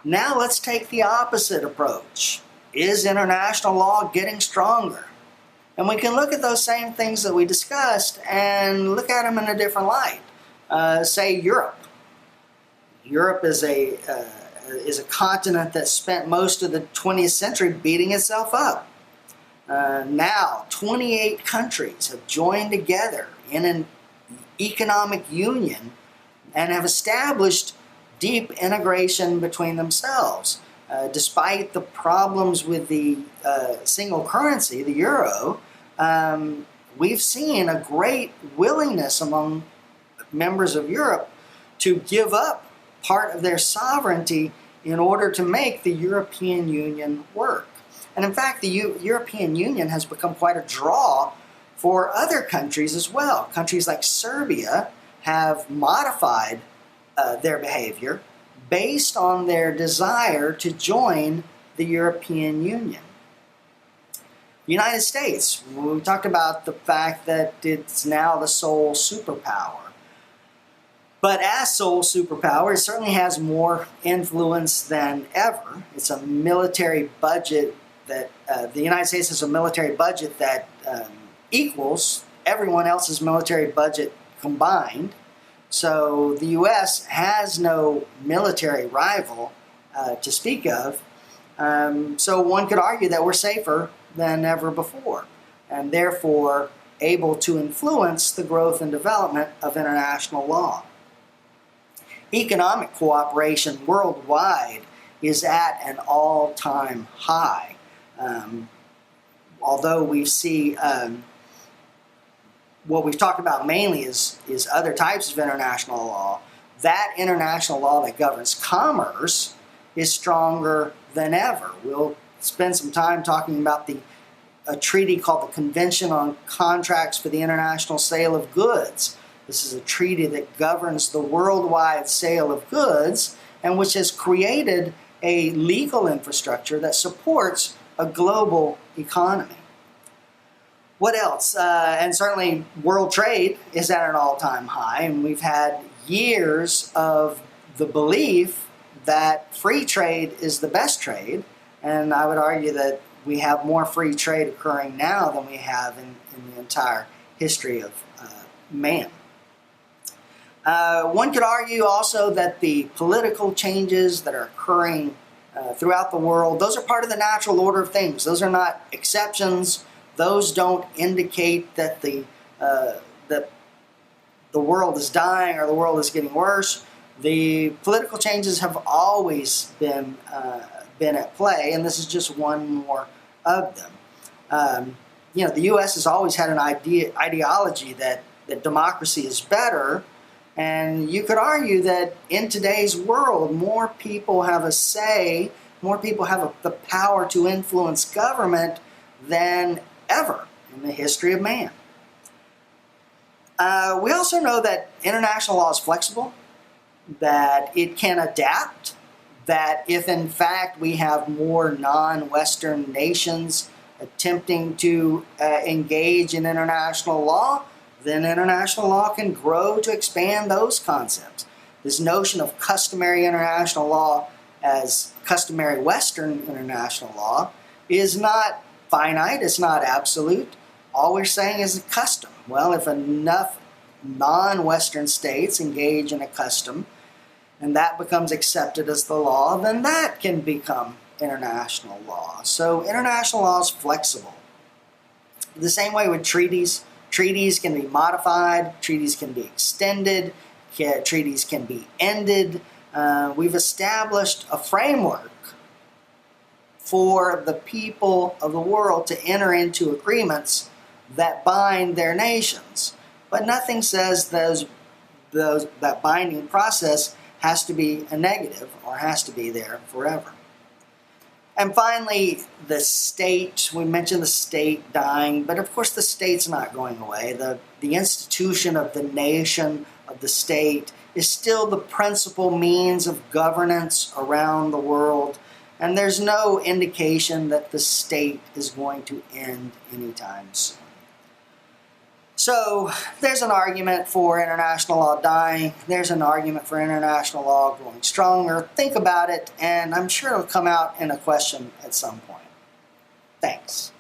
Now let's take the opposite approach. Is international law getting stronger? And we can look at those same things that we discussed and look at them in a different light. Say Europe. Europe is a continent that spent most of the 20th century beating itself up. Now, 28 countries have joined together in an economic union and have established deep integration between themselves. Despite the problems with the single currency, the euro, we've seen a great willingness among members of Europe to give up part of their sovereignty in order to make the European Union work. And in fact, the European Union has become quite a draw for other countries as well. Countries like Serbia have modified their behavior based on their desire to join the European Union. The United States, we talked about the fact that it's now the sole superpower. But as sole superpower, it certainly has more influence than ever. It's a military budget that, the United States has a military budget that equals everyone else's military budget combined. So the U.S. has no military rival to speak of. So one could argue that we're safer than ever before, and therefore able to influence the growth and development of international law. Economic cooperation worldwide is at an all-time high. Although we see what we've talked about mainly is other types of international law, that international law that governs commerce is stronger than ever. We'll spend some time talking about a treaty called the Convention on Contracts for the International Sale of Goods. This is a treaty that governs the worldwide sale of goods and which has created a legal infrastructure that supports a global economy. What else? And certainly world trade is at an all-time high, and we've had years of the belief that free trade is the best trade, and I would argue that we have more free trade occurring now than we have in the entire history of man. One could argue also that the political changes that are occurring throughout the world, those are part of the natural order of things. Those are not exceptions. Those don't indicate that the world is dying or the world is getting worse. The political changes have always been at play, and this is just one more of them. The U.S. has always had an ideology that democracy is better, and you could argue that in today's world, more people have a say, more people have the power to influence government than ever in the history of man. We also know that international law is flexible, that it can adapt, that if in fact we have more non-Western nations attempting to engage in international law, then international law can grow to expand those concepts. This notion of customary international law as customary Western international law is not finite, it's not absolute. All we're saying is a custom. Well, if enough non-Western states engage in a custom and that becomes accepted as the law, then that can become international law. So international law is flexible. The same way with treaties. Treaties can be modified, treaties can be extended, treaties can be ended. We've established a framework for the people of the world to enter into agreements that bind their nations. But nothing says that binding process has to be a negative or has to be there forever. And finally, the state. We mentioned the state dying, but of course the state's not going away. The institution of the nation, of the state, is still the principal means of governance around the world, and there's no indication that the state is going to end anytime soon. So there's an argument for international law dying. There's an argument for international law growing stronger. Think about it, and I'm sure it'll come out in a question at some point. Thanks.